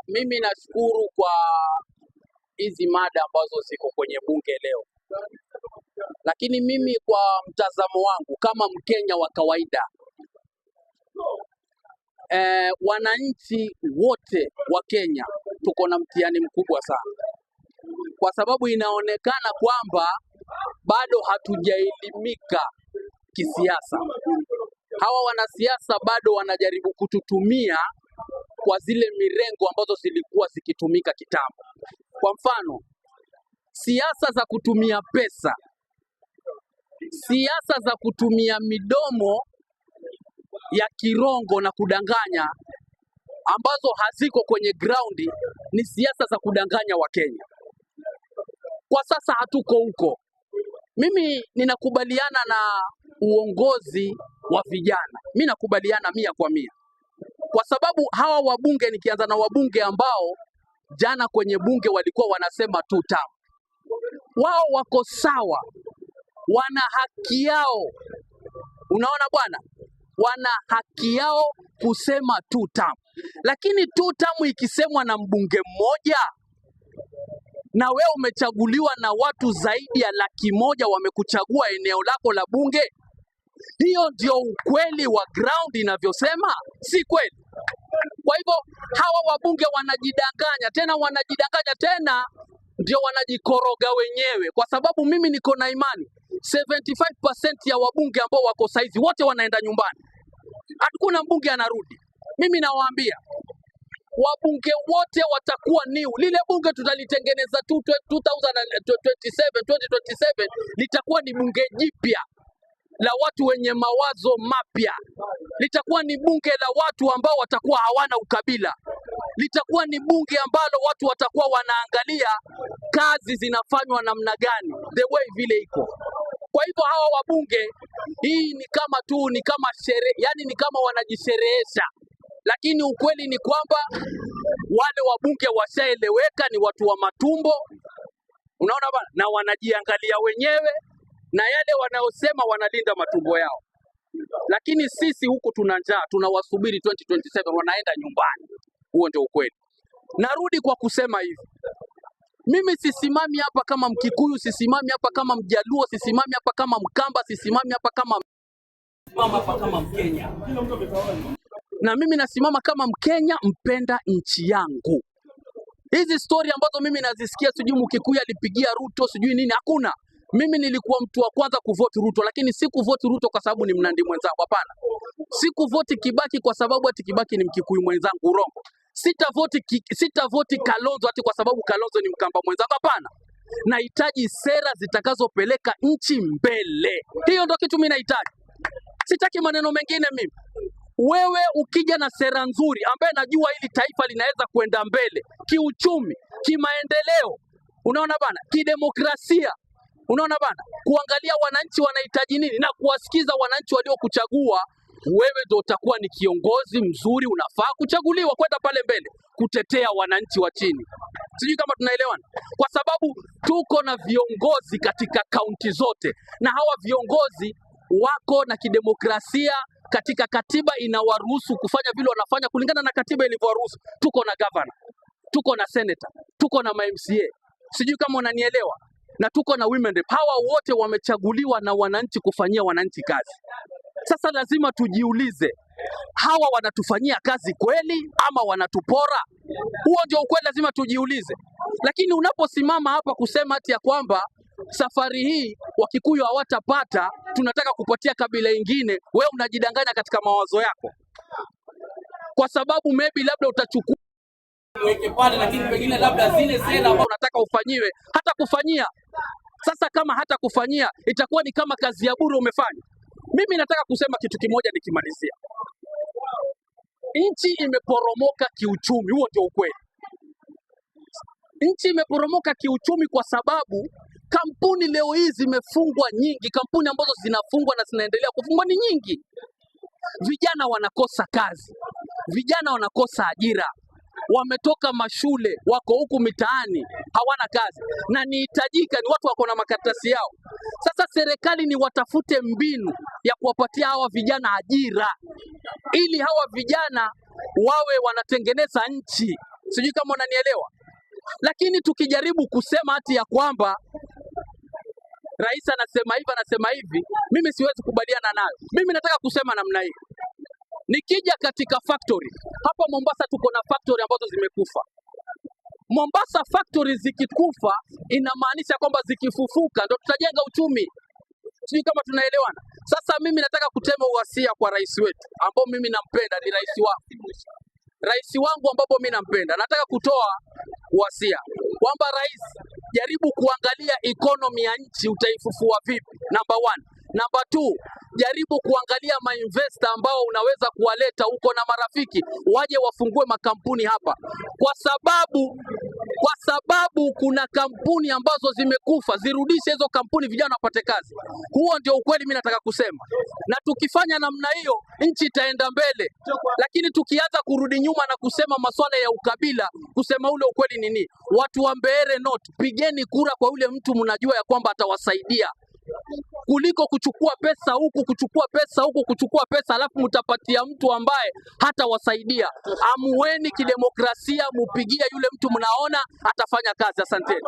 Mimi nashukuru kwa hizi mada ambazo ziko kwenye bunge leo, lakini mimi kwa mtazamo wangu kama Mkenya wa kawaida, wananchi wote wa Kenya tuko na mtihani mkubwa sana, kwa sababu inaonekana kwamba bado hatujaelimika kisiasa. Hawa wanasiasa bado wanajaribu kututumia kwa zile mirengo ambazo zilikuwa zikitumika kitambo. Kwa mfano, siasa za kutumia pesa, siasa za kutumia midomo ya kirongo na kudanganya ambazo haziko kwenye ground, ni siasa za kudanganya Wakenya. Kwa sasa hatuko huko. Mimi ninakubaliana na uongozi wa vijana, mimi nakubaliana 100%, kwa sababu hawa wabunge, nikianza na wabunge ambao jana kwenye bunge walikuwa wanasema 2 term, wao wako sawa, wana haki yao. Unaona bwana, wana haki yao kusema 2 term, lakini 2 term ikisemwa na mbunge mmoja na we umechaguliwa na watu zaidi ya 100,000 wamekuchagua eneo lako la bunge, hiyo ndio ukweli wa ground inavyosema, si kweli? Kwa hivyo hawa wabunge wanajidanganya tena ndio wanajikoroga wenyewe, kwa sababu mimi niko na imani 75% ya wabunge ambao wako saizi wote wanaenda nyumbani, hakuna mbunge anarudi. Mimi nawaambia wabunge wote watakuwa new. Lile bunge tutalitengeneza 2027 litakuwa ni bunge jipya la watu wenye mawazo mapya, litakuwa ni bunge la watu ambao watakuwa hawana ukabila, litakuwa ni bunge ambalo watu watakuwa wanaangalia kazi zinafanywa namna gani, the way vile iko. Kwa hivyo hawa wabunge, hii ni kama sherehe, yani ni kama wanajisherehesha, lakini ukweli ni kwamba wale wabunge washaeleweka ni watu wa matumbo, unaona bana, na wanajiangalia wenyewe, na yale wanayosema wanalinda matumbo yao. Lakini sisi huku tuna njaa, tunawasubiri 2027 wanaenda nyumbani. Huo ndio ukweli. Narudi kwa kusema hivi, mimi sisimami hapa kama Mkikuyu, sisimami hapa kama Mjaluo, sisimami hapa kama Mkamba, sisimami hapa kama Mkenya. Na mimi nasimama kama Mkenya mpenda nchi yangu. Hizi story ambazo mimi nazisikia, sijui Mkikuyu alipigia Ruto, sijui nini, hakuna. Mimi nilikuwa mtu wa kwanza kuvote Ruto, lakini si kuvote Ruto kwa sababu ni Mnandi mwenzangu, hapana. Si kuvote Kibaki kwa sababu ati Kibaki ni Mkikuyu mwenzangu, urongo. Sitavoti Kalonzo ati kwa sababu Kalonzo ni Mkamba mwenzangu, hapana. Nahitaji sera zitakazopeleka nchi mbele. Hiyo ndio kitu mimi nahitaji. Sitaki maneno mengine mimi. Wewe ukija na sera nzuri ambaye najua hili taifa linaweza kwenda mbele kiuchumi, kimaendeleo, unaona bana, kidemokrasia, unaona bana, kuangalia wananchi wanahitaji nini na kuwasikiza wananchi waliokuchagua, wewe ndio utakuwa ni kiongozi mzuri, unafaa kuchaguliwa kwenda pale mbele kutetea wananchi wa chini. Sijui kama tunaelewana, kwa sababu tuko na viongozi katika kaunti zote, na hawa viongozi wako na kidemokrasia katika katiba inawaruhusu kufanya vile wanafanya kulingana na katiba ilivyowaruhusu. Tuko na governor, tuko na senator, tuko na MCA, sijui kama unanielewa, na tuko na women rep. Hawa wote wamechaguliwa na wananchi kufanyia wananchi kazi. Sasa lazima tujiulize, hawa wanatufanyia kazi kweli ama wanatupora? Huo ndio ukweli, lazima tujiulize. Lakini unaposimama hapa kusema ati ya kwamba safari hii Wakikuyu hawatapata, tunataka kupatia kabila ingine, wewe unajidanganya katika mawazo yako, kwa sababu maybe labda utachukua weke pale, lakini pengine labda zile sera ambazo unataka ufanyiwe hata kufanyia. Sasa kama hata kufanyia, itakuwa ni kama kazi ya bure umefanya. Mimi nataka kusema kitu kimoja nikimalizia. Nchi imeporomoka kiuchumi, huo ndio ukweli. Nchi imeporomoka kiuchumi kwa sababu kampuni leo hii zimefungwa nyingi. Kampuni ambazo zinafungwa na zinaendelea kufungwa ni nyingi. Vijana wanakosa kazi, vijana wanakosa ajira, wametoka mashule, wako huku mitaani, hawana kazi na nihitajika, ni watu wako na makaratasi yao. Sasa serikali ni watafute mbinu ya kuwapatia hawa vijana ajira, ili hawa vijana wawe wanatengeneza nchi. Sijui kama unanielewa. Lakini tukijaribu kusema hati ya kwamba rais anasema hivi, mimi siwezi kubaliana nayo. Mimi nataka kusema namna hii. Nikija katika factory, hapa Mombasa tuko na factory ambazo zimekufa. Mombasa factory zikikufa inamaanisha kwamba zikifufuka ndo tutajenga uchumi. Sijui kama tunaelewana. Sasa mimi nataka kutema uhasia kwa rais wetu ambao mimi nampenda, ni rais wangu ambapo mimi nampenda. Nataka kutoa uhasia kwamba rais, jaribu kuangalia economy ya nchi utaifufua vipi, number 1. Number 2, jaribu kuangalia mainvestor ambao unaweza kuwaleta huko na marafiki waje wafungue makampuni hapa, kwa sababu kuna kampuni ambazo zimekufa, zirudishe hizo kampuni, vijana wapate kazi. Huo ndio ukweli mimi nataka kusema, na tukifanya namna hiyo nchi itaenda mbele. Lakini tukianza kurudi nyuma na kusema masuala ya ukabila, kusema ule ukweli nini, watu wa Mbeere North, pigeni kura kwa ule mtu mnajua ya kwamba atawasaidia, kuliko kuchukua pesa huku kuchukua pesa alafu mtapatia mtu ambaye hatawasaidia. Amueni kidemokrasia, mupigie yule mtu mnaona atafanya kazi. Asanteni.